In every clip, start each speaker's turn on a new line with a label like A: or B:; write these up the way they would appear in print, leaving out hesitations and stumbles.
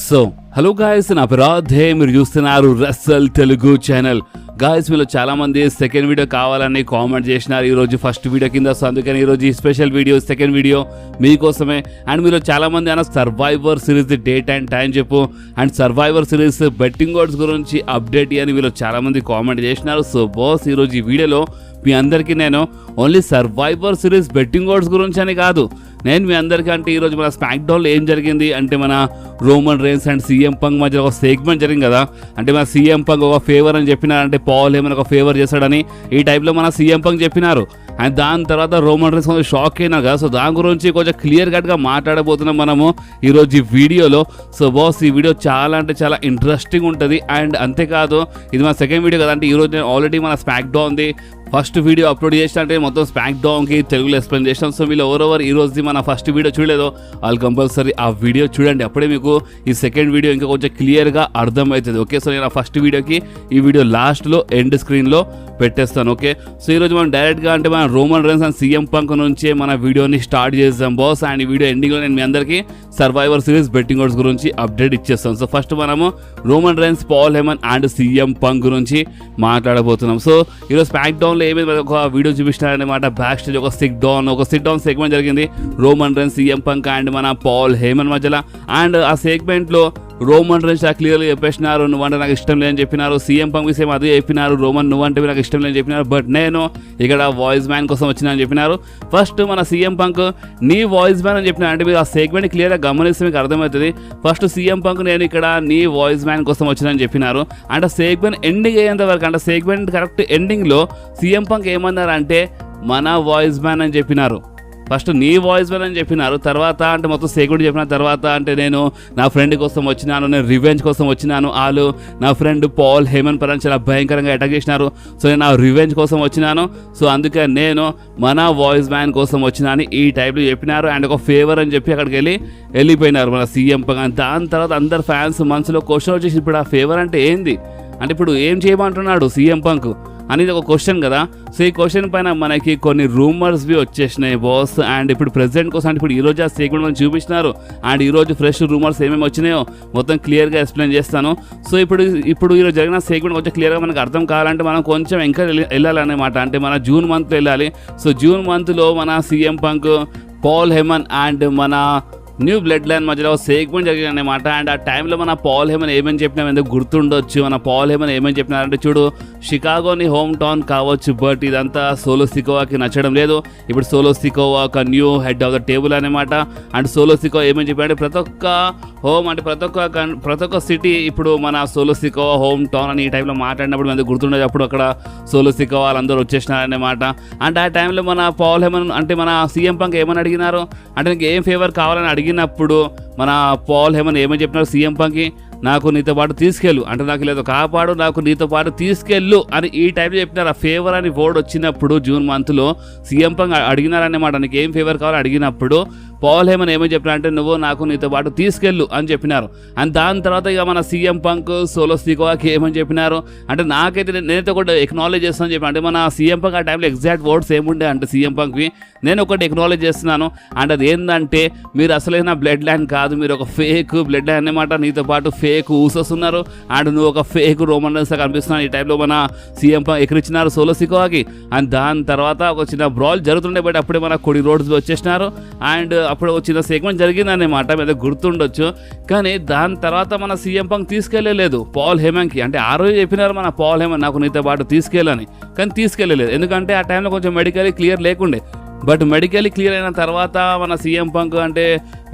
A: So hello guys, నా పేరు రాధే, మీరు చూస్తున్నారు రసల్ తెలుగు ఛానల్. గాయస్, మీలో చాలా మంది సెకండ్ వీడియో కావాలని కామెంట్ చేసినారు ఈరోజు ఫస్ట్ వీడియో కింద. సో అందుకని ఈరోజు ఈ స్పెషల్ వీడియో, సెకండ్ వీడియో మీకోసమే. అండ్ మీలో చాలా మంది అన్న survivor series date and time చెప్పు, and survivor series betting odds గురించి అప్డేట్ అని మీలో చాలా మంది కామెంట్ చేసినారు. సో బాస్, ఈరోజు ఈ వీడియోలో మీ అందరికీ నేను only survivor series betting odds గురించి అని కాదు, నేను మీ అందరికీ అంటే ఈరోజు మన స్మాక్ డౌన్లో ఏం జరిగింది అంటే మన Roman rains and CM punk మధ్య ఒక సెగ్మెంట్ జరిగింది కదా. అంటే మన సీఎం పంక్ ఒక ఫేవర్ అని చెప్పినారంటే పాల్ హేమన్ ఒక ఫేవర్ చేశాడని ఈ టైప్లో మన సీఎం పంక్ చెప్పినారు. అండ్ దాని తర్వాత రోమన్ రేన్స్ కొంచెం షాక్ అయినారు కదా. సో దాని గురించి కొంచెం క్లియర్ కట్గా మాట్లాడబోతున్నాం మనము ఈరోజు ఈ వీడియోలో. సో బాస్, ఈ వీడియో చాలా అంటే చాలా ఇంట్రెస్టింగ్ ఉంటుంది. అండ్ అంతేకాదు, ఇది మన సెకండ్ వీడియో కదా. అంటే ఈరోజు నేను ఆల్రెడీ మన స్మాక్ డౌన్ది ఫస్ట్ వీడియో అప్లోడ్ చేసిన, అంటే మొత్తం స్మాక్ డౌన్కి తెలుగులో ఎక్స్ప్లెయిన్ చేసాం. సో వీళ్ళు ఎవరెవరు ఈ రోజుది మన ఫస్ట్ వీడియో చూడలేదో వాళ్ళు కంపల్సరీ ఆ వీడియో చూడండి, అప్పుడే మీకు ఈ సెకండ్ వీడియో ఇంకా కొంచెం క్లియర్గా అర్థమవుతుంది. ఓకే, సో నేను ఆ ఫస్ట్ వీడియోకి ఈ వీడియో లాస్ట్లో ఎండ్ స్క్రీన్లో పెట్టేస్తాను. ఓకే, సో ఈరోజు మనం డైరెక్ట్గా అంటే మన Roman rains and CM punk నుంచే మన వీడియోని స్టార్ట్ చేద్దాం బాస్. అండ్ ఈ వీడియో ఎండింగ్లో నేను మీ అందరికీ సర్వైవర్ సిరీస్ బెట్టింగ్ ఓడ్స్ గురించి అప్డేట్ ఇచ్చేస్తాను. సో ఫస్ట్ మనము Roman Reigns, Paul Heyman and CM Punk గురించి మాట్లాడబోతున్నాం. సో ఈరోజు స్మాక్ డౌన్లో ఏమైంది ఒక వీడియో చూపిస్తున్నారనమాట. బ్యాక్ స్టేజ్ ఒక సిట్ డౌన్ సెగ్మెంట్ జరిగింది Roman Reigns, CM Punk and మన పాల్ హేమన్ మధ్యలో. అండ్ ఆ సెగ్మెంట్లో రోమన్ రేన్స్ క్లియర్గా చెప్పేసినారు, నువ్వంటే నాకు ఇష్టం లేదని చెప్పినారు. సీఎం పంక్ సేమ్ అదే చెప్పినారు, రోమన్ నువ్వంటే నాకు ఇష్టం లేదని చెప్పినారు. బట్ నేను ఇక్కడ వాయిస్ మ్యాన్ కోసం వచ్చినా అని చెప్పినారు. ఫస్ట్ మన సీఎం పంక్ నీ వాయిస్ మ్యాన్ అని చెప్పినారు. అంటే మీరు ఆ సెగ్మెంట్ క్లియర్గా గమనిస్తే మీకు అర్థమవుతుంది. ఫస్ట్ సీఎం పంక్ నేను ఇక్కడ నీ వాయిస్ మ్యాన్ కోసం వచ్చినా అని చెప్పినారు. అంటే సెగ్మెంట్ ఎండింగ్ అయ్యేంత వరకు, అంటే సెగ్మెంట్ కరెక్ట్ ఎండింగ్లో సీఎం పంక్ ఏమన్నారంటే మన వాయిస్ మ్యాన్ అని చెప్పినారు. ఫస్ట్ నీ వాయిస్ మ్యాన్ అని చెప్పినారు, తర్వాత అంటే మొత్తం సెగ్మెంట్ చెప్పిన తర్వాత అంటే నేను నా ఫ్రెండ్ కోసం వచ్చినాను, నేను రివెంజ్ కోసం వచ్చినాను, వాళ్ళు నా ఫ్రెండ్ పాల్ హేమన్ పైన చాలా భయంకరంగా అటాక్ చేసినారు, సో నేను నా రివెంజ్ కోసం వచ్చినాను, సో అందుకే నేను మన వాయిస్ మ్యాన్ కోసం వచ్చినా అని ఈ టైప్లో చెప్పినారు. అండ్ ఒక ఫేవర్ అని చెప్పి అక్కడికి వెళ్ళిపోయినారు మన సీఎం పంక్. దాని తర్వాత అందరు ఫ్యాన్స్ మనసులో క్వశ్చన్ వచ్చేసి, ఇప్పుడు ఆ ఫేవర్ అంటే ఏంది, అంటే ఇప్పుడు ఏం చేయమంటున్నాడు సీఎం పంక్ అనేది ఒక క్వశ్చన్ కదా. సో ఈ క్వశ్చన్ పైన మనకి కొన్ని రూమర్స్ వచ్చేసినాయి బాస్. అండ్ ఇప్పుడు ప్రెసిడెంట్ కోసం అంటే ఇప్పుడు ఈరోజు ఆ సెగ్మెంట్ మనం చూపించినారు. అండ్ ఈరోజు ఫ్రెష్ రూమర్స్ ఏమేమి వచ్చినాయో మొత్తం క్లియర్గా ఎక్స్ప్లెయిన్ చేస్తాను. సో ఇప్పుడు ఈరోజు జరిగిన సెగ్మెంట్ కొంచెం క్లియర్గా మనకు అర్థం కావాలంటే మనం కొంచెం ఇంకా వెళ్ళాలన్నమాట. అంటే మన జూన్ మంత్లో వెళ్ళాలి. సో జూన్ మంత్లో మన CM Punk, Paul Heyman and మన న్యూ బ్లడ్ లైన్ మధ్యలో సెగ్మెంట్ జరిగింది అనమాట. అండ్ ఆ టైంలో మన పాల్ హేమన్ ఏమని చెప్పినా ఎందుకు గుర్తుండొచ్చు. మన పాల్ హేమన్ ఏమని చెప్పినారంటే, చూడు షికాగోని హోమ్ టౌన్ కావచ్చు, బట్ ఇదంతా సోలో సికోవాకి నచ్చడం లేదు. ఇప్పుడు సోలో సికోవా ఒక new head of the table అనమాట. అండ్ సోలో సికోవా ఏమని చెప్పారంటే, ప్రతి ఒక్క హోమ్ అంటే ప్రతి ఒక్క సిటీ ఇప్పుడు మన సోలో సికోవా హోమ్ టౌన్ అని ఈ టైంలో మాట్లాడినప్పుడు ఎందుకు గుర్తుండదు. అప్పుడు అక్కడ సోలో సికోవా వాళ్ళందరూ వచ్చేసినారన్నమాట. అండ్ ఆ టైంలో మన పాల్ హేమన్ అంటే మన సీఎం పంక్ ఏమని అడిగినారు అంటే, నీకు ఏం ఫేవర్ కావాలని అడిగినప్పుడు మన పాల్ హేమన్ ఏమని చెప్పినారు సీఎం పంక్కి, నాకు నీతో పాటు తీసుకెళ్ళు అంటే నాకు లేదు కాపాడు, నాకు నీతో పాటు తీసుకెళ్ళు అని ఈ టైప్లో చెప్పినారు. ఆ ఫేవర్ అని వర్డ్ వచ్చినప్పుడు జూన్ మంత్లో సీఎం పంక్ అడిగినారన్నమాట. నీకు ఏం ఫేవర్ కావాలని అడిగినప్పుడు పాల్ హేమన్ ఏమని చెప్పినా అంటే, నువ్వు నాకు నీతో పాటు తీసుకెళ్ళు అని చెప్పినారు. అండ్ దాని తర్వాత ఇక మన సీఎం పంక్ సోలో సికోవాకి ఏమని చెప్పినారు అంటే, నాకైతే నేనైతే ఒకటి ఎక్నాలజ్ చేస్తాను చెప్పి. అంటే మన సీఎం పంక్ ఆ టైంలో ఎగ్జాక్ట్ వర్డ్స్ ఏముండే అంటే సీఎం పంక్వి, నేను ఒకటి ఎక్నాలజ్ చేస్తున్నాను అంటే అది ఏంటంటే, మీరు అసలైన బ్లడ్ లైన్ కాదు, మీరు ఒక ఫేక్ బ్లడ్ లైన్ అన్నమాట. నీతో పాటు ఫేక్ ఊసస్ ఉన్నారు అండ్ నువ్వు ఒక ఫేక్ రోమన్ రేన్స్ కనిపిస్తున్నావు. ఈ టైంలో మన సీఎం పంక్ ఎక్కిరిచ్చినారు సోలో సికోవాకి. అండ్ దాని తర్వాత ఒక చిన్న బ్రాల్ జరుగుతుండే, బట్ అప్పుడే మన కొడి రోడ్స్ వచ్చేసినారు. అండ్ అప్పుడు ఒక చిన్న సెగ్మెంట్ జరిగిందన్నమాట, మీద గుర్తుండొచ్చు. కానీ దాని తర్వాత మన సీఎం పంక్ తీసుకెళ్ళలేదు పాల్ హేమన్కి. అంటే ఆ రోజు చెప్పినారు మన పాల్ హేమన్ నాకు నీతో పాటు తీసుకెళ్ళని, కానీ తీసుకెళ్ళలేదు. ఎందుకంటే ఆ టైంలో కొంచెం మెడికలీ క్లియర్ లేకుండే. బట్ మెడికలీ క్లియర్ అయిన తర్వాత మన సీఎం పంక్ అంటే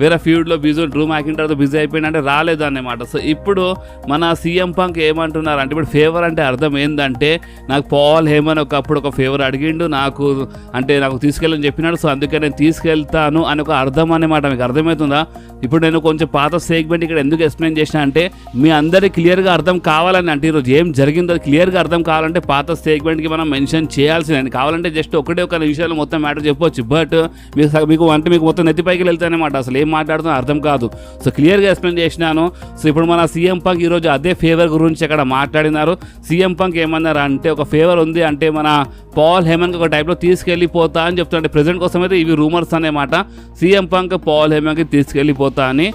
A: వేరే ఫీల్డ్లో బిజీ, డ్రూ మ్యాకింటర్తో బిజీ అయిపోయింది అంటే రాలేదు అన్నమాట. సో ఇప్పుడు మన సీఎం పంక్ ఏమంటున్నారు అంటే, ఇప్పుడు ఫేవర్ అంటే అర్థం ఏంటంటే, నాకు పాల్ హేమన్ ఒకప్పుడు ఒక ఫేవర్ అడిగిండు, నాకు తీసుకెళ్ళని చెప్పినాడు, సో అందుకే నేను తీసుకెళ్తాను అని ఒక అర్థం అన్నమాట. మీకు అర్థమవుతుందా? ఇప్పుడు నేను కొంచెం పాత సెగ్మెంట్ ఇక్కడ ఎందుకు ఎక్స్ప్లెయిన్ చేసిన అంటే, మీ అందరికీ క్లియర్గా అర్థం కావాలని, అంటే ఈరోజు ఏం జరిగిందో క్లియర్గా అర్థం కావాలంటే పాత సెగ్మెంట్కి మనం మెన్షన్ చేయాల్సిందని. కావాలంటే జస్ట్ ఒక విషయాలు మొత్తం మ్యాటర్ చెప్పొచ్చు, బట్ మీకు మొత్తం నెత్తిపైకి వెళ్తానమాట, అసలు ఏం మాట్లాడుతున్నా అర్థం కాదు. సో క్లియర్గా ఎక్స్ప్లెయిన్ చేసినాను. సో ఇప్పుడు మన సీఎం పంక్ ఈరోజు అదే ఫేవర్ గురించి అక్కడ మాట్లాడినారు. సీఎం పంక్ ఏమన్నారు అంటే, ఒక ఫేవర్ ఉంది అంటే మన పాల్ హేమన్కి ఒక టైప్లో తీసుకెళ్ళిపోతా అని చెప్తుంటే, ప్రెసిడెంట్ కోసం అయితే ఇవి రూమర్స్ అన్నమాట. సీఎం పంక్ పాల్ హేమన్కి తీసుకెళ్ళిపోతా అని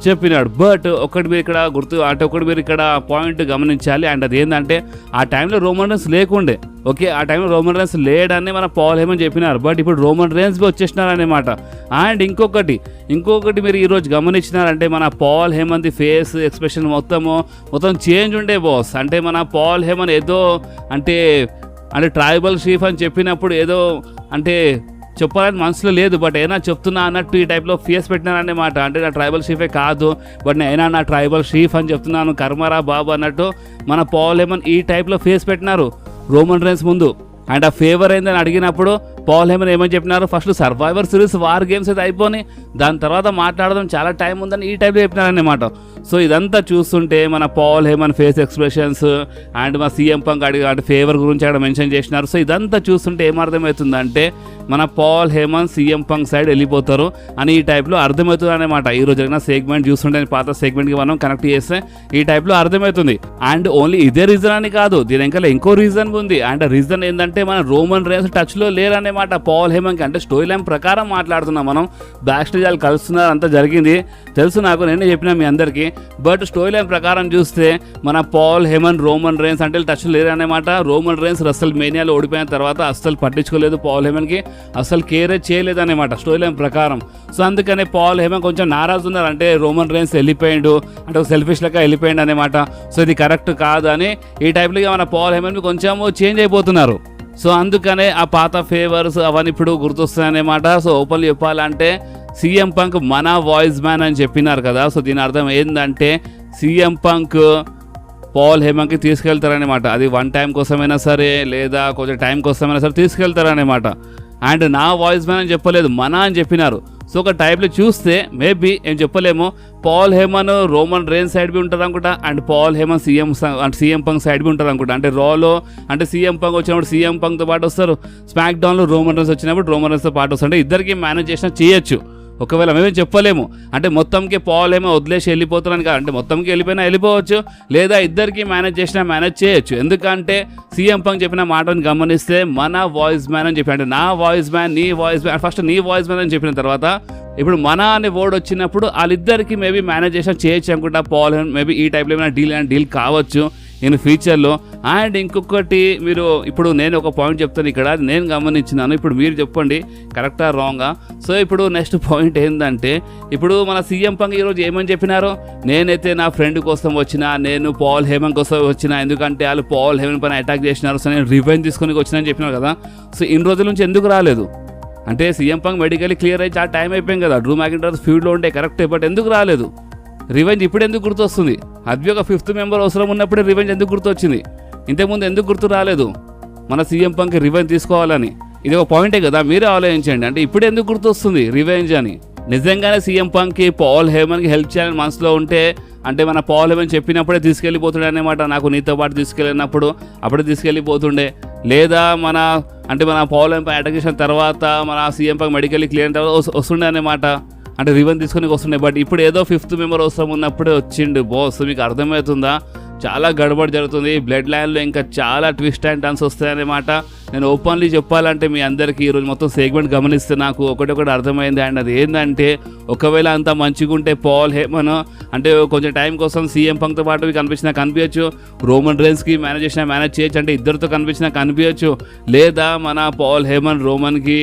A: చెప్పినాడు. బట్ ఒకటి మీరు ఇక్కడ పాయింట్ గమనించాలి. అండ్ అది ఏంటంటే ఆ టైంలో రోమన్ రైన్స్ లేకుండే. ఓకే, ఆ టైంలో రోమన్ రైన్స్ లేడని మన పాల్ హేమన్ చెప్పినారు. బట్ ఇప్పుడు రోమన్ రైన్స్ వచ్చేసినారు అనమాట. అండ్ ఇంకొకటి మీరు ఈరోజు గమనించినారంటే మన Paul Heyman the face expression మొత్తం చేంజ్ ఉండే బాస్. అంటే మన పాల్ హేమన్ ఏదో అంటే ట్రైబల్ చీఫ్ అని చెప్పినప్పుడు ఏదో అంటే చెప్పాలని మనసులో లేదు, బట్ అయినా చెప్తున్నా అన్నట్టు ఈ టైప్లో ఫేస్ పెట్టినారన్నమాట. అంటే నా ట్రైబల్ చీఫే కాదు, బట్ అయినా నా ట్రైబల్ చీఫ్ అని చెప్తున్నాను, కర్మరా బాబు అన్నట్టు మన పాల్ హేమన్ ఈ టైప్లో ఫేస్ పెట్టినారు రోమన్ రైన్స్ ముందు. అండ్ ఆ ఫేవర్ అయిందని అడిగినప్పుడు పాల్ హేమన్ ఏమని చెప్పినారు, first survivor series war games అయితే అయిపోయి దాని తర్వాత మాట్లాడదాం, చాలా టైం ఉందని ఈ టైప్లో చెప్పినారన్నమాట. సో ఇదంతా చూస్తుంటే మన Paul Heyman face expressions and మా సీఎం పంక్ అంటే ఫేవర్ గురించి అక్కడ మెన్షన్ చేసినారు. సో ఇదంతా చూస్తుంటే ఏమర్థమవుతుందంటే మన Paul Heyman CM Punk side వెళ్ళిపోతారు అని ఈ టైప్లో అర్థమవుతుంది అనమాట. ఈరోజు జరిగిన సెగ్మెంట్ చూస్తుంటే పాత సెగ్మెంట్కి మనం కనెక్ట్ చేస్తే ఈ టైప్లో అర్థమవుతుంది. అండ్ ఓన్లీ ఇదే రీజన్ అని కాదు, దీని ఇంకా ఇంకో రీజన్ ఉంది. అండ్ ఆ రీజన్ ఏంటంటే మన రోమన్ రైన్స్ టచ్లో లేరనేమాట పాల్ హేమన్కి. అంటే స్టోరీ లైన్ ప్రకారం మాట్లాడుతున్నాం మనం, బ్యాక్ స్టేజ్ వాళ్ళు కలుస్తున్నారు, అంతా జరిగింది తెలుసు నాకు, నేనే చెప్పినా మీ అందరికీ. బట్ స్టోరీ లైన్ ప్రకారం చూస్తే మన పాల్ హేమన్ రోమన్ రైన్స్ అంటే టచ్లో లేరనేమాట. రోమన్ రైన్స్ రసల్ మేనియాలో ఓడిపోయిన తర్వాత అస్సలు పట్టించుకోలేదు పాల్ హేమన్కి, అస్సలు కేరే చేయలేదు అనమాట స్టోరీ లైన్ ప్రకారం. సో అందుకనే పాల్ హేమన్ కొంచెం నారాజు ఉన్నారు. అంటే రోమన్ రైన్స్ వెళ్ళిపోయిండు అంటే ఒక సెల్ఫిష్ లెక్క వెళ్ళిపోయిండు అనమాట. సో ఇది కరెక్ట్ కాదు అని ఈ టైప్లో మన పాల్ హేమన్ కొంచెం చేంజ్ అయిపోతున్నారు. సో అందుకనే ఆ పాత ఫేవర్స్ అవన్నీ ఇప్పుడు గుర్తొస్తాయన్నమాట. సో ఓపెన్లీ చెప్పాలంటే సీఎం పంక్ మన వాయిస్ మ్యాన్ అని చెప్పినారు కదా. సో దీని అర్థం ఏంటంటే సీఎం పంక్ పాల్ హేమన్కి తీసుకెళ్తారనమాట. అది వన్ టైం కోసమైనా సరే లేదా కొంచెం టైం కోసమైనా సరే తీసుకెళ్తారనమాట. అండ్ నా వాయిస్ మ్యాన్ అని చెప్పలేదు, మన అని చెప్పినారు. సో ఒక టైప్లో చూస్తే మేబీ ఏం చెప్పలేము, Paul Heyman Roman Reigns side be ఉంటారు అనుకుంటా, and Paul Heyman CM Punk side be ఉంటారు అనుకుంటా. అంటే రాలో అంటే సీఎం పంక్ వచ్చినప్పుడు సీఎం పంక్తో పాటు వస్తారు, స్మాక్ డౌన్లో రోమన్ రైన్స్ వచ్చినప్పుడు రోమన్ రైన్స్తో పాటు వస్తారు. అంటే ఇద్దరికి మేనేజ్ చేసినా చేయొచ్చు. ఒకవేళ మేమేం చెప్పలేము, అంటే మొత్తంకి పాల్ ఏమో వదిలేసి వెళ్ళిపోతున్నాను కాదు, అంటే మొత్తంకి వెళ్ళిపోయినా వెళ్ళిపోవచ్చు, లేదా ఇద్దరికి మేనేజ్ చేసినా మేనేజ్ చేయొచ్చు. ఎందుకంటే సీఎం పంక్ చెప్పిన మాటను గమనిస్తే మన వాయిస్ మ్యాన్ అని చెప్పి, అంటే నా వాయిస్ మ్యాన్ నీ వాయిస్ మ్యాన్, ఫస్ట్ నీ వాయిస్ మ్యాన్ అని చెప్పిన తర్వాత ఇప్పుడు మన అనే వర్డ్ వచ్చినప్పుడు వాళ్ళిద్దరికి మేబీ మేనేజ్ చేసినా చేయొచ్చు అనుకుంటా. పాల్ మేబీ ఈ టైప్లో ఏమైనా డీల్ కావచ్చు ఇన్ ఫ్యూచర్లో. అండ్ ఇంకొకటి మీరు ఇప్పుడు నేను ఒక పాయింట్ చెప్తాను ఇక్కడ, నేను గమనించినాను, ఇప్పుడు మీరు చెప్పండి కరెక్టా రాంగా. సో ఇప్పుడు నెక్స్ట్ పాయింట్ ఏంటంటే ఇప్పుడు మన సీఎం పంక్ ఈరోజు ఏమని చెప్పినారో, నేనైతే నా ఫ్రెండ్ కోసం వచ్చిన, నేను పాల్ హేమన్ కోసం వచ్చిన, ఎందుకంటే వాళ్ళు పాల్ హేమన్ పైన అటాక్ చేసినారు, సో నేను రివెంజ్ తీసుకొని వచ్చినా అని చెప్పినారు కదా. సో ఇన్ని రోజుల నుంచి ఎందుకు రాలేదు అంటే సీఎం పంక్ మెడికల్లీ క్లియర్ అయ్యి చాలా టైం అయిపోయింది కదా, డ్రూ మ్యాకింటార్ ఫీల్డ్లో ఉండే కరెక్టే, బట్ ఎందుకు రాలేదు? రివెంజ్ ఇప్పుడు ఎందుకు గుర్తొస్తుంది? అది ఒక 5th మెంబర్ అవసరం ఉన్నప్పుడే రివెంజ్ ఎందుకు గుర్తొచ్చింది? ఇంతకుముందు ఎందుకు గుర్తు రాలేదు మన సీఎం పంక్ రివెంజ్ తీసుకోవాలని? ఇది ఒక పాయింటే కదా, మీరే ఆలోచించండి. అంటే ఇప్పుడు ఎందుకు గుర్తొస్తుంది రివెంజ్ అని? నిజంగానే సీఎం పంక్కి పాల్ హేమన్కి హెల్ప్ చేయాలని మనసులో ఉంటే అంటే మన పాల్ హేమన్ చెప్పినప్పుడే తీసుకెళ్ళిపోతుండే అనమాట. నాకు నీతో పాటు తీసుకెళ్ళినప్పుడు అప్పుడే తీసుకెళ్ళిపోతుండే, లేదా మన పాల్ హేమన్ అటాక్ చేసిన తర్వాత మన సీఎం పంక్ మెడికల్లీ క్లియర్ తర్వాత వస్తుండే అనమాట, అంటే రివెంజ్ తీసుకొని వస్తుండే. బట్ ఇప్పుడు ఏదో 5th మెంబర్ అవసరం ఉన్నప్పుడే వచ్చిండు బాస్. మీకు అర్థమవుతుందా? చాలా గడబడి జరుగుతుంది బ్లడ్ లైన్లో, ఇంకా చాలా ట్విస్ట్ అండ్ టర్న్స్ వస్తాయన్నమాట. నేను ఓపెన్లీ చెప్పాలంటే మీ అందరికీ ఈరోజు మొత్తం సెగ్మెంట్ గమనిస్తే నాకు ఒకటి అర్థమైంది. అండ్ అది ఏంటంటే ఒకవేళ అంత మంచిగా ఉంటే పాల్ హేమన్ అంటే కొంచెం టైం కోసం సీఎం పంక్తో పాటు కనిపించచ్చు, రోమన్ రైన్స్కి మేనేజ్ చేసినా మేనేజ్ చేయొచ్చు, అంటే ఇద్దరితో కనిపించచ్చు, లేదా మన పాల్ హేమన్ రోమన్కి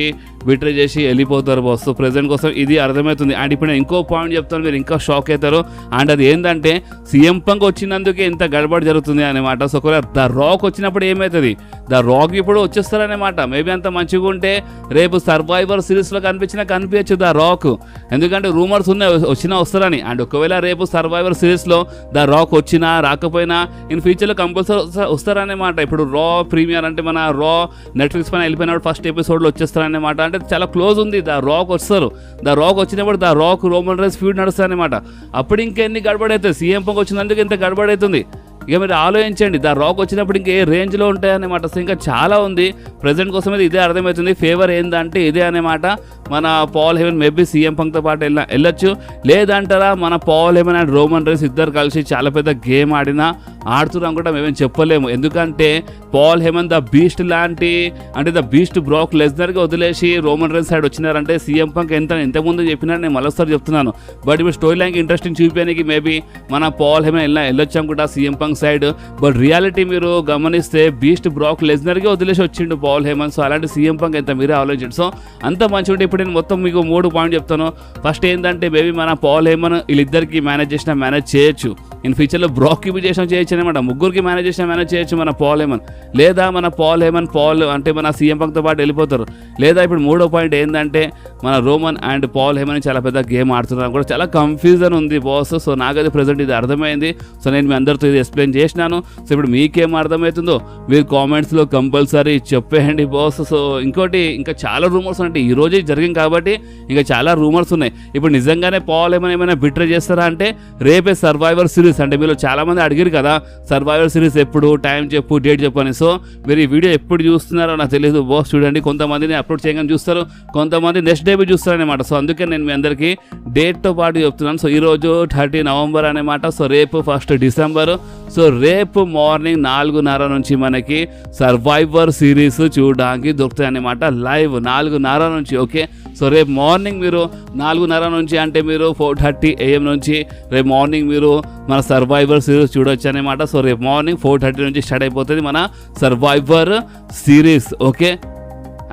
A: బిట్రే చేసి వెళ్ళిపోతారు బాస్. సో ప్రెజెంట్ కోసం ఇది అర్థమవుతుంది. అండ్ ఇప్పుడు నేను ఇంకో పాయింట్ చెప్తాను, మీరు ఇంకా షాక్ అవుతారు. అండ్ అది ఏంటంటే సీఎం పంక్ వచ్చినందుకే ఇంత గడబడి జరుగుతుంది అనమాట. సో ఒకవేళ ద రాక్ వచ్చినప్పుడు ఏమవుతుంది? ద రాక్ ఇప్పుడు వచ్చేస్తారనమాట. మేబీ అంత మంచిగా ఉంటే రేపు సర్వైవర్ సిరీస్లో కనిపించచ్చు ద రాక్, ఎందుకంటే రూమర్స్ వచ్చినా వస్తారని. అండ్ ఒకవేళ రేపు సర్వైవర్ సిరీస్లో ద రాక్ వచ్చినా రాకపోయినా ఇన్ ఫ్యూచర్లో కంపల్సరీ వస్తారనమాట. ఇప్పుడు రా ప్రీమియర్ అంటే మన రా నెట్ఫ్లిక్స్ పైన వెళ్ళిపోయినప్పుడు ఫస్ట్ ఎపిసోడ్లో వచ్చేస్తారనమాట. అంటే చాలా క్లోజ్ ఉంది, ద రాక్ వస్తారు. ద రాక్ వచ్చినప్పుడు the Rock Roman Reigns feud నడుస్తారనమాట. అప్పుడు ఇంకెన్ని గడబడి అవుతుంది? సీఎం పంక్ వచ్చినందుకు ఇంత గడబడి అవుతుంది. ఇక మీరు ఆలోచించండి, ద రాక్ వచ్చినప్పుడు ఇంకా ఏ రేంజ్లో ఉంటాయన్నమాట. సో ఇంకా చాలా ఉంది. ప్రజెంట్ కోసం అయితే ఇదే అర్థమవుతుంది. ఫేవర్ ఏంటంటే ఇదే అనమాట. మన పాల్ హెమన్ మేబీ సీఎం పంక్తో పాటు వెళ్ళొచ్చు. లేదంటారా మన Paul Heyman and Roman Reigns ఇద్దరు కలిసి చాలా పెద్ద గేమ్ ఆడుతున్నాం కూడా మేమేం చెప్పలేము. ఎందుకంటే పాల్ హెమన్ ద బీస్ట్ లాంటి, అంటే ద బీస్ట్ బ్రాక్ లెస్నర్గా వదిలేసి రోమన్ రైన్స్ సైడ్ వచ్చినారంటే సీఎం పంక్ ఎంతకుముందు చెప్పినా నేను మరోసారి చెప్తున్నాను. బట్ ఇప్పుడు స్టోరీ లైన్కి ఇంట్రెస్టింగ్ చూపించడానికి మేబీ మన పాల్ హెమన్ వెళ్ళొచ్చాం కూడా CM Punk side. But reality మీరు గమనిస్తే బీస్ట్ బ్రాక్ లెస్నర్గా వదిలేసి వచ్చిండు పాల్ హెమన్. సో అలాంటి సీఎం పంక్ ఎంత మీరే ఆలోచించండి. సో అంత మంచిగా ఉంటే ఇప్పుడు నేను మొత్తం మీకు 3 పాయింట్ చెప్తాను. ఫస్ట్ ఏంటంటే మేబీ మన పాల్ హెమన్ వీళ్ళిద్దరికి మేనేజ్ చేయొచ్చు. ఇన్ ఫ్యూచర్లో బ్రాక్కి చేసిన చేయొచ్చు అనమాట. ముగ్గురికి మేనేజ్ చేయొచ్చు మన పాల్ హెమన్. లేదా మన పాల్ హెమన్ అంటే మన సీఎం పంక్తో పాటు వెళ్ళిపోతారు. లేదా ఇప్పుడు 3వ పాయింట్ ఏంటంటే మన రోమన్ అండ్ పాల్ హెమన్ చాలా పెద్ద గేమ్ ఆడుతున్నారు కూడా. చాలా కన్ఫ్యూజన్ ఉంది బాస్. సో నాకైతే ప్రజెంట్ ఇది అర్థమైంది. సో నేను మీ అందరితో ఇది ఎక్స్ప్లెయిన్ చేసినాను. సో ఇప్పుడు మీకేం అర్థమవుతుందో మీరు కామెంట్స్లో కంపల్సరీ చెప్పేయండి బాస్. సో ఇంకోటి ఇంకా చాలా రూమర్స్ అంటే ఈ రోజే జరిగింది కాబట్టి ఇంకా చాలా రూమర్స్ ఉన్నాయి. ఇప్పుడు నిజంగానే పాల్ హెమన్ ఏమైనా బిట్రే చేస్తారా అంటే రేపే సర్వైవర్ సిరీస్, అంటే మీరు చాలామంది అడిగారు కదా సర్వైవర్ సిరీస్ ఎప్పుడు, టైం చెప్పు, డేట్ చెప్పు అని. సో మీరు ఈ వీడియో ఎప్పుడు చూస్తున్నారో నాకు తెలియదు బాస్. చూడండి, కొంతమందిని అప్లోడ్ చేయగానే చూస్తారు, కొంతమంది నెక్స్ట్ డే చూస్తారనమాట. సో అందుకే నేను మీ అందరికీ డేట్తో పాటు చెప్తున్నాను. సో ఈరోజు 30 నవంబర్ అనమాట. సో రేపు 1 డిసెంబర్. సో రేపు మార్నింగ్ 4:30 నుంచి మనకి సర్వైవర్ సిరీస్ చూడడానికి దొరుకుతాయి అనమాట. లైవ్ 4:30 నుంచి. ఓకే, సో రేపు మార్నింగ్ మీరు 4:30 నుంచి అంటే మీరు 4:30 AM నుంచి రేపు మార్నింగ్ మీరు మన సర్వైవర్ సిరీస్ చూడొచ్చు అనమాట. సో రేపు మార్నింగ్ 4:30 నుంచి స్టార్ట్ అయిపోతుంది మన సర్వైవర్ సిరీస్. ఓకే,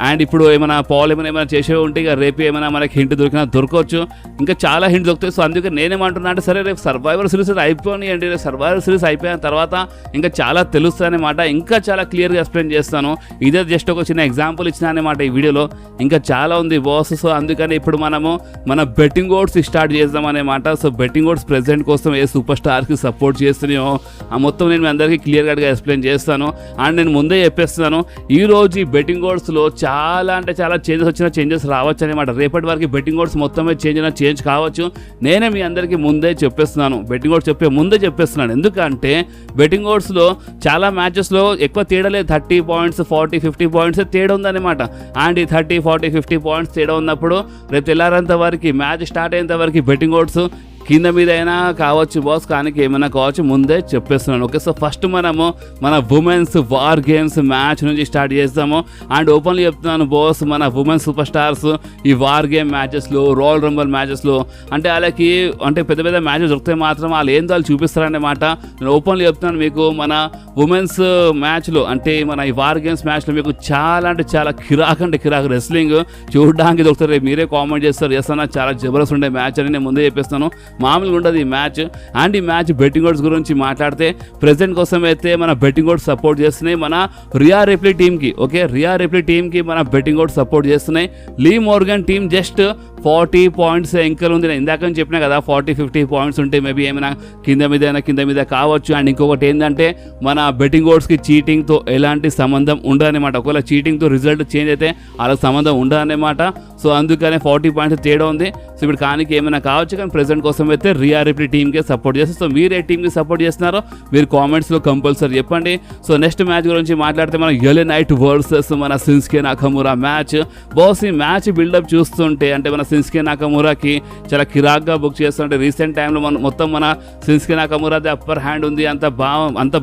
A: అండ్ ఇప్పుడు ఏమైనా పాల్ ఏమైనా చేసేవి ఉంటే ఇక రేపు ఏమైనా మనకి హింట్ దొరకవచ్చు. ఇంకా చాలా హింట్ దొరుకుతాయి. సో అందుకే నేనేమంటున్నా అంటే సరే రేపు సర్వైవర్ సిరీస్ అయిపోయినాయండి. రేపు సర్వైవర్ సిరీస్ అయిపోయిన తర్వాత ఇంకా చాలా తెలుస్తుంది అనమాట. ఇంకా చాలా క్లియర్గా ఎక్స్ప్లెయిన్ చేస్తాను. ఇదే జస్ట్ ఒక చిన్న ఎగ్జాంపుల్ ఇచ్చిన అనమాట ఈ వీడియోలో. ఇంకా చాలా ఉంది బాస్. సో అందుకని ఇప్పుడు మనము మన బెట్టింగ్ ఓడ్స్ స్టార్ట్ చేద్దాం అనమాట. సో బెట్టింగ్ ఓడ్స్ ప్రెజెంట్ కోసం ఏ సూపర్ స్టార్కి సపోర్ట్ చేస్తున్నాయో ఆ మొత్తం నేను మీ అందరికీ క్లియర్గా ఎక్స్ప్లెయిన్ చేస్తాను. అండ్ నేను ముందే చెప్పేస్తున్నాను, ఈరోజు ఈ బెట్టింగ్ ఓడ్స్లో చాలా అంటే చాలా చేంజెస్ రావచ్చు అనమాట. రేపటి వరకు బెట్టింగ్ ఓడ్స్ మొత్తమే చేంజ్ కావచ్చు. నేనే మీ అందరికీ ముందే చెప్పేస్తున్నాను, బెట్టింగ్ ఓడ్స్ ముందే చెప్పేస్తున్నాను. ఎందుకంటే బెట్టింగ్ ఓడ్స్లో చాలా మ్యాచెస్లో ఎక్కువ తేడా లేదు. 30 పాయింట్స్ 40-50 పాయింట్స్ తేడా ఉందన్నమాట. అండ్ ఈ 30-40-50 పాయింట్స్ తేడా ఉన్నప్పుడు రేపు తెల్లారంత వరకు మ్యాచ్ స్టార్ట్ అయ్యేంత వరకు బెట్టింగ్ ఓడ్స్ కింద మీద అయినా కావచ్చు బాస్, కానీ ఏమైనా కావచ్చు ముందే చెప్పేస్తున్నాను. ఓకే, సో ఫస్ట్ మనము మన ఉమెన్స్ వార్ గేమ్స్ మ్యాచ్ నుంచి స్టార్ట్ చేస్తాము. అండ్ ఓపెన్లీ చెప్తున్నాను బాస్, మన ఉమెన్స్ సూపర్ స్టార్స్ ఈ వార్ గేమ్ మ్యాచెస్లో, రాయల్ రంబల్ మ్యాచెస్లో అంటే వాళ్ళకి అంటే పెద్ద పెద్ద మ్యాచెస్ దొరికితే మాత్రం వాళ్ళు ఏందో వాళ్ళు చూపిస్తారన్నమాట. నేను ఓపెన్లీ చెప్తున్నాను మీకు, మన ఉమెన్స్ మ్యాచ్లో అంటే మన ఈ వార్ గేమ్స్ మ్యాచ్లో మీకు చాలా అంటే చాలా కిరాక్ రెస్లింగ్ చూడడానికి దొరుకుతారు. రేపు మీరే కామెంట్ చేస్తాను చాలా జబర్దస్త్ ఉండే మ్యాచ్ అని నేను ముందే చెప్పేస్తాను. మామూలుగా ఉండదు ఈ మ్యాచ్. అండ్ ఈ మ్యాచ్ బెట్టింగ్ ఓడ్స్ గురించి మాట్లాడితే ప్రెజెంట్ కోసం అయితే మన బెట్టింగ్ ఓడ్స్ సపోర్ట్ చేస్తున్నాయి మన రియా రిప్లీ టీమ్కి. ఓకే, రియా రిప్లీ టీమ్కి మన బెట్టింగ్ ఓడ్స్ సపోర్ట్ చేస్తున్నాయి. లీ మోర్గన్ టీమ్ జస్ట్ 40 పాయింట్స్ ఎంకలు ఉంది. నేను ఇందాక చెప్పినా కదా 40-50 పాయింట్స్ ఉంటే మేబీ ఏమైనా కింద మీద కావచ్చు. అండ్ ఇంకొకటి ఏంటంటే మన బెట్టింగ్ ఓడ్స్కి చీటింగ్తో ఎలాంటి సంబంధం ఉండదన్నమాట. ఒకవేళ చీటింగ్తో రిజల్ట్ చేంజ్ అయితే వాళ్ళకి సంబంధం ఉండదన్నమాట. సో అందుకనే 40 పాయింట్స్ తేడా ఉంది. సో ఇప్పుడు కానీ ఏమైనా కావచ్చు, కానీ ప్రెజెంట్ కోసం అయితే రియా రిప్లీ టీమ్కే సపోర్ట్ చేస్తారు. సో మీరు ఏ టీమ్కి సపోర్ట్ చేస్తున్నారో మీరు కామెంట్స్లో కంపల్సరీ చెప్పండి. సో నెక్స్ట్ మ్యాచ్ గురించి మాట్లాడితే మన ఎలే నైట్ వర్సెస్ మన సిన్స్కే నాకమురా మ్యాచ్. బాస్ ఈ మ్యాచ్ బిల్డప్ చూస్తుంటే అంటే మన సిన్స్కే నాకమురాకి చాలా కిరాక్గా బుక్ చేస్తుంటే రీసెంట్ టైంలో మొత్తం మన సిన్స్కే నాకమురాది అప్పర్ హ్యాండ్ ఉంది, అంత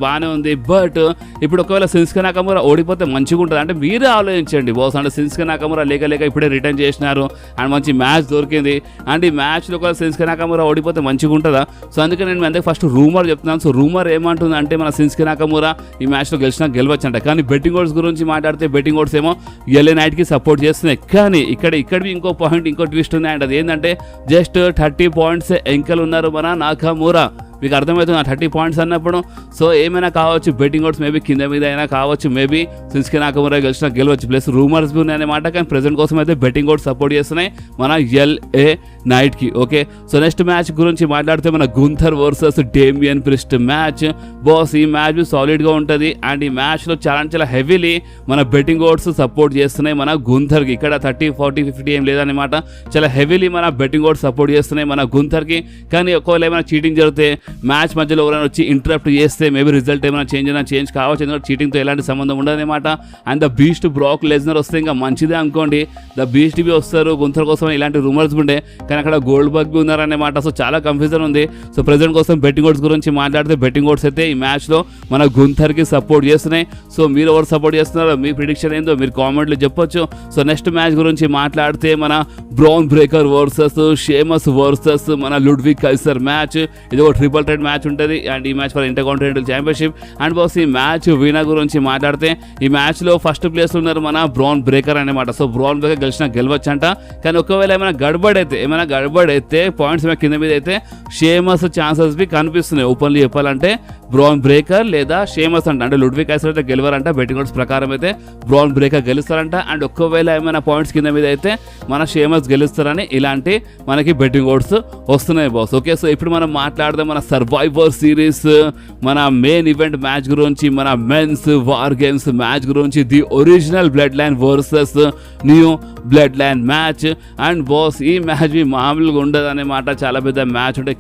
A: బాగానే ఉంది. బట్ ఇప్పుడు ఒకవేళ సిన్స్కే నాకమురా ఓడిపోతే మంచిగా ఉంటుంది అంటే మీరే ఆలోచించండి బాస్. అంటే సిన్స్కే నాకమురా లేక ఇప్పుడే రిటర్న్ చేసినారు అండ్ మంచి మ్యాచ్ దొరికింది. అండ్ ఈ మ్యాచ్లో ఒకవేళ సిన్స్కే నాకమురా ఓడిపోతే మంచిగా ఉంటుందా? సో అందుకే నేను మీ అందరికి ఫస్ట్ రూమర్ చెప్తున్నాను. సో రూమర్ ఏమంటుంది అంటే మన సిన్స్కే నాకమురా ఈ మ్యాచ్లో గెలవచ్చు అంట. కానీ బెట్టింగ్ ఓడ్స్ గురించి మాట్లాడితే బెట్టింగ్ ఓడ్స్ ఏమో ఎల్ఏ నైట్కి సపోర్ట్ చేస్తున్నాయి. కానీ ఇక్కడ ఇంకో పాయింట్, ఇంకో ట్విస్ట్ ఉంది. అండ్ అది ఏంటంటే జస్ట్ 30 పాయింట్స్ ఎంకలు ఉన్నారు మన నాకమురా. మీకు అర్థమవుతుంది 30 పాయింట్స్ అన్నప్పుడు. సో ఏమైనా కావచ్చు, బెట్టింగ్ ఓడ్స్ మేబీ కింద మీద అయినా కావచ్చు, మేబీ సిన్స్కే నాకమురా గెలవచ్చు. ప్లస్ రూమర్స్ ఉన్నాయి అన్నమాట. కానీ ప్రెజెంట్ కోసం అయితే బెట్టింగ్ ఓడ్స్ సపోర్ట్ చేస్తున్నాయి మన ఎల్ఏ నైట్కి. ఓకే, సో నెక్స్ట్ మ్యాచ్ గురించి మాట్లాడితే మన Gunther versus Damian priest match. Boss ఈ మ్యాచ్ సాలిడ్గా ఉంటుంది. అండ్ ఈ మ్యాచ్లో చాలా హెవీలీ మన బెట్టింగ్ ఓడ్స్ సపోర్ట్ చేస్తున్నాయి మన గుంథర్కి. ఇక్కడ 30-40-50 ఏం లేదన్నమాట. చాలా హెవీలీ మన బెట్టింగ్ ఓడ్స్ సపోర్ట్ చేస్తున్నాయి మన గుంథర్కి. కానీ ఒకవేళ ఏమైనా చీటింగ్ జరిగితే మ్యాచ్ మధ్యలో ఎవరైనా వచ్చి ఇంటరప్ట్ చేస్తే మేబీ రిజల్ట్ ఏమైనా చేంజ్ కావచ్చు, ఎందుకంటే చీటింగ్తో ఎలాంటి సంబంధం ఉండదన్నమాట. అండ్ ద బీస్ట్ బ్రాక్ లెజ్నర్ వస్తే ఇంకా మంచిదే అనుకోండి. ద బీస్ట్ బి వస్తారు గుంతర్ కోసం ఇలాంటి రూమర్స్ ఉండే, కానీ అక్కడ గోల్డ్ బర్గ్ బి ఉన్నారన్నమాట. సో చాలా కన్ఫ్యూజన్ ఉంది. సో ప్రెజెంట్ కోసం బెట్టింగ్ ఓడ్స్ గురించి మాట్లాడితే బెట్టింగ్ ఓడ్స్ అయితే ఈ మ్యాచ్లో మన గుంతర్కి సపోర్ట్ చేస్తున్నాయి. సో మీరు ఎవరు సపోర్ట్ చేస్తున్నారో మీ ప్రిడిక్షన్ ఏందో మీరు కామెంట్లో చెప్పొచ్చు. సో నెక్స్ట్ మ్యాచ్ గురించి మాట్లాడితే మన brown breaker versus Sheamus versus మన లుడ్విగ్ కైసర్ మ్యాచ్. ఇది ఒక ట్రిపుల్ థ్రెట్ మ్యాచ్ ఉంటుంది అండ్ ఈ match for intercontinental championship. And boss ఈ మ్యాచ్ వినర్ గురించి మాట్లాడితే ఈ మ్యాచ్లో ఫస్ట్ ప్లేస్ ఉన్నారు మన బ్రౌన్ బ్రేకర్ అనమాట. సో బ్రౌన్ బ్రేకర్ గెలవచ్చు అంట, కానీ ఒకవేళ ఏమైనా గడబడ్ అయితే పాయింట్స్ కింద మీద అయితే షేమస్ ఛాన్సెస్ బి కనిపిస్తున్నాయి. ఓపెన్లీ చెప్పాలంటే బ్రౌన్ బ్రేకర్ లేదా షేమస్ అంట, అంటే లుడ్విగ్ కైసర్ అయితే గెలవరంట. బెట్టింగ్ ఓడ్స్ ప్రకారం అయితే బ్రౌన్ బ్రేకర్ గెలుస్తారంట. అండ్ ఒకవేళ ఏమైనా పాయింట్స్ కింద మీద అయితే మన షేమస్ గెలుస్తారని ఇలాంటి మనకి బెట్టింగ్ ఓడ్స్ వస్తున్నాయి బాస్. ఓకే, సో ఇప్పుడు మనం మాట్లాడదాం మన సర్వైవర్ సిరీస్ మన మెయిన్ ఈవెంట్ మ్యాచ్ గురించి, మన మెన్స్ వార్ గేమ్స్ మ్యాచ్ గురించి, the original blood line versus new blood line match. And boss ఈ మ్యాచ్ మామూలుగా ఉండదు అనమాట, చాలా పెద్ద మ్యాచ్ ఉంటుంది,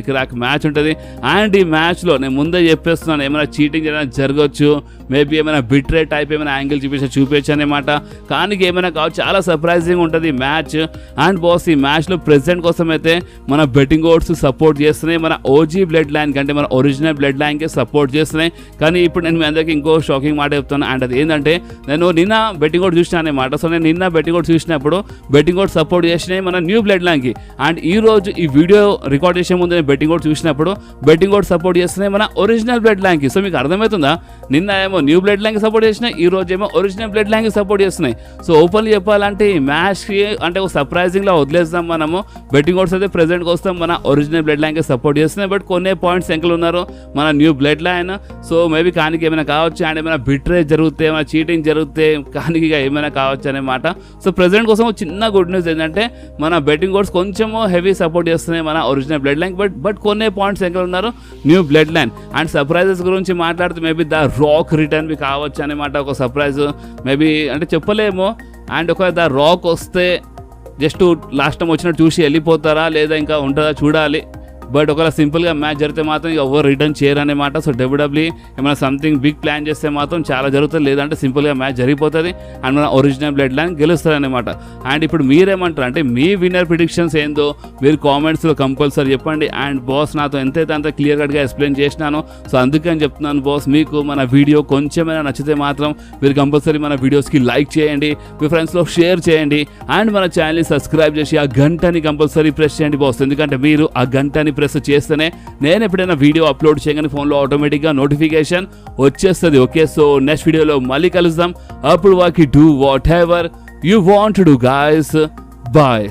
A: కిరాక్ మ్యాచ్ ఉంటుంది. అండ్ ఈ మ్యాచ్లో నేను ముందే చెప్పేస్తున్నాను ఏమైనా చీటింగ్ ఏమైనా జరగవచ్చు, మేబీ ఏమైనా బిట్రేట్ టైప్ ఏమైనా యాంగిల్ చూపించచ్చు అనమాట. కానీ ఏమైనా కావచ్చు, చాలా సర్ప్రైజింగ్ ఉంటుంది ఈ మ్యాచ్. అండ్ బాస్ ఈ మ్యాచ్లో ప్రెసిడెంట్ కోసం అయితే మన బెట్టింగ్ ఓడ్స్ సపోర్ట్ చేస్తున్నాయి, మన ఓజీ బ్లడ్ లైన్ కంటే మన ఒరిజినల్ బ్లడ్ లైన్కే సపోర్ట్ చేస్తున్నాయి. కానీ ఇప్పుడు నేను మీ అందరికీ ఇంకో షాకింగ్ మాట చెప్తాను. అండ్ అది ఏంటంటే నేను నిన్న బెట్టింగ్ ఓడ్ చూసినా అనమాట. సో నేను నిన్న బెట్టింగ్ ఓడ్ చూసినప్పుడు బెట్టింగ్ ఓడ్ సపోర్ట్ చేసినాయి మన న్యూ బ్లడ్ లైన్కి. అండ్ ఈ రోజు ఈ వీడియో రికార్డ్ చేసే ముందు నేను బెట్టింగ్ ఓడ్ చూసినప్పుడు బెట్టింగ్ ఓడ్ సపోర్ట్ చేస్తున్నాయి మన ఒరిజినల్ బ్లడ్ లైన్కి. సో మీకు అర్థమవుతుందా, నిన్న ఏమో న్యూ బ్లడ్ లైన్కి సపోర్ట్ చేసినాయి, ఈ రోజు ఏమో ఒరిజినల్ బ్లడ్ లైన్కి సపోర్ట్ చేస్తున్నాయి. సో ఓపెన్లీ చెప్పాలంటే ఈ మ్యాచ్కి అంటే ఒక సర్ప్రైజింగ్లా వదిలేస్తాం మనము. బెట్టింగ్ ఓడ్స్ అయితే ప్రెజెంట్ కోసం మన ఒరిజినల్ బ్లడ్ లైన్కి సపోర్ట్ చేస్తున్నాయి, బట్ కొన్ని పాయింట్స్ ఎంకలు ఉన్నారు మన new blood line. So maybe కానికి ఏమైనా కావచ్చు, అండ్ ఏమైనా బిట్రేజ్ జరిగితే ఏమైనా చీటింగ్ జరిగితే కానికి ఏమైనా కావచ్చు అనమాట. సో ప్రెజెంట్ కోసం చిన్న గుడ్ న్యూస్ ఏంటంటే మన బెట్టింగ్ ఓడ్స్ కొంచెము హెవీ సపోర్ట్ చేస్తున్నాయి మన ఒరిజినల్ బ్లడ్ లైన్, బట్ కొన్ని పాయింట్స్ ఎంకలు ఉన్నారు new blood line. And surprises గురించి మాట్లాడితే maybe the Rock return be కావచ్చు అనమాట, ఒక సర్ప్రైజ్ మేబీ అంటే చెప్పలేము. అండ్ ఒకవేళ ద రాక్ వస్తే జస్ట్ లాస్ట్ టైం వచ్చినట్టు చూసి వెళ్ళిపోతారా లేదా ఇంకా ఉంటుందా చూడాలి. బట్ ఒకవేళ సింపుల్గా మ్యాచ్ జరిగితే మాత్రం ఇక ఎవరు రిటర్న్ చేయరనమాట. సో డబ్ల్యూడబ్ల్యూఈ ఏమైనా సంథింగ్ బిగ్ ప్లాన్ చేస్తే మాత్రం చాలా జరుగుతుంది, లేదంటే సింపుల్గా మ్యాచ్ జరిగిపోతుంది అండ్ మన ఒరిజినల్ బ్లడ్ లైన్ గెలుస్తారనమాట. అండ్ ఇప్పుడు మీరేమంటారు అంటే మీ విన్నర్ ప్రిడిక్షన్స్ ఏందో మీరు కామెంట్స్లో కంపల్సరీ చెప్పండి. అండ్ బాస్ నాతో ఎంతైతే అంత క్లియర్ కట్గా ఎక్స్ప్లెయిన్ చేసినాను. సో అందుకని చెప్తున్నాను బాస్, మీకు మన వీడియో కొంచెమైనా నచ్చితే మాత్రం మీరు కంపల్సరీ మన వీడియోస్కి లైక్ చేయండి, మీ ఫ్రెండ్స్లో షేర్ చేయండి, అండ్ మన ఛానల్ని సబ్స్క్రైబ్ చేసి ఆ గంటని కంపల్సరీ ప్రెస్ చేయండి బాస్. ఎందుకంటే మీరు ఆ గంటని ప్రెస్ చేస్తేనే నేను ఎప్పుడైనా వీడియో అప్లోడ్ చేయగానే ఫోన్లో ఆటోమేటిక్గా నోటిఫికేషన్ వచ్చేస్తుంది. ఓకే, సో నెక్స్ట్ వీడియోలో మళ్ళీ కలుద్దాం. అప్పుడు వాకి do whatever you want to do guys. Bye.